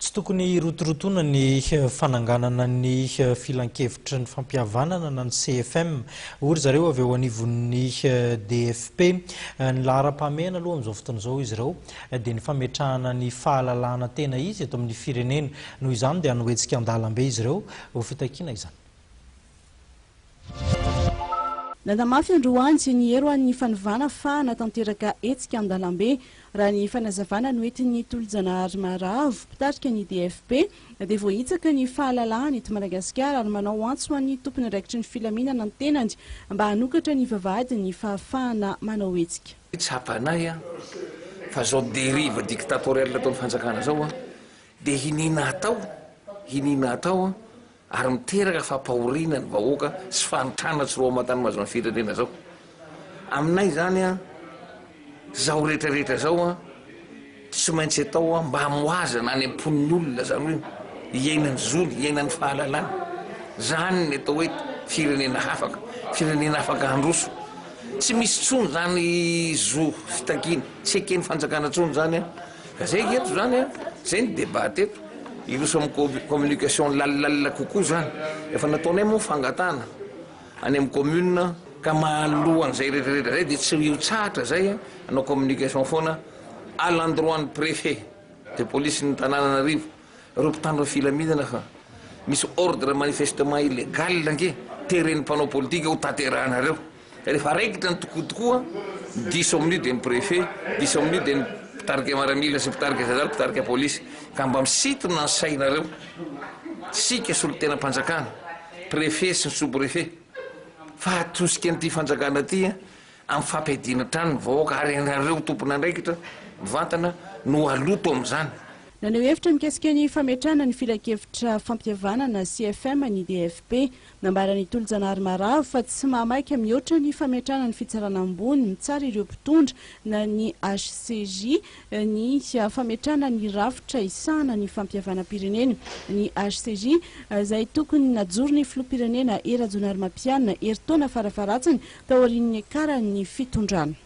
Tsy tokony hirotorotoana ny fananganana ny filan-kevitra ny fampihavanana na ny CFM. Ory zareo avy eo anivon'ny DFP ny laharam-pahamehana aloha amin'izao fotoana izao izy ireo dia ny fametrahana ny fahalalahana tena izy eto amin'ny firenena. Noho izany dia ny hetsika an-dalabe izy ireo ho fitakiana izany. Nandamafy androany sy ny hery ny fanovana fa natanteraka hetsika an-dalabe raha ny fanazavana no entin'ny tolonjanahary maravo mpitarika ny DFP dia voahitsaka ny fahalalahana eto Madagasikara ary manao antso ho an'ny tompony raikitry ny filaminana ny tenany mba hanokatra ny vavahady ny fahafahana manao hetsika. Tsapanay fa zao dérive dictatoriale ataon'ny fanjakana zao dia hinina atao ary miteraka fampahoriana ny vahoaka sy fanotrana tsy roa matany mazony firenena zao. Aminay zany zao rehetrarehetra zao tsy maintsy atao mba hamoazana any am-pon'ny olona zany hoe iainany zony, iainany fahalalana. Zany ny atao hoe firenena afaka handroso. Tsy misy tsony zany zo fitakiana, tsy eken'ny fanjakana tsony zany ka zay eto zany zay ny débat eto. Hiroso amin'ny communication lalala kokoa zany. Efa nataonay moa fangatana any amin'ny commune ka mahalohan'izay rehetrarehetra zay dia tsy io tsahatra zay anao communication foana à l'endroit ny préfet de police ny tanànanarivo ireo mpitandro filaminana fa misy ordre manifestement illégal ange teren'ny mpanao politika ho tanterahanareo. Rehefa raikitra ny tokotokoa 10 minutes dia ny préfet, 10 minutes dia ny mpitarika maramila sy mpitarika zazary mpitarika polisy ka mba misitona ny sainareo sika solon-tena mpanjakana préfet sy ny sous-préfet fa atosika an'ity fanjakana ty amin'ny fampiadiana trano ny vahoaka ary anareo tompona andraikitra mivantana no aloto amin'izany. Naneo hevitra mikasika ny fametrahana ny filan-kevitra fampihavanana CFM ny DFP nambarany tolonjanahary maravo fa tsy mahamaika mihoatra ny fametrahana ny fitsarana ambony mitsara ireo mpitondra na ny HCJ ny fametrahana ny rafitra isana ny fampihavanam-pirenena. Ny HCJ izay tokony najoro ny filoham-pirenena hery mapianina hery taona farafaratsiny tao aorian'ny akaran'ny fitondrana.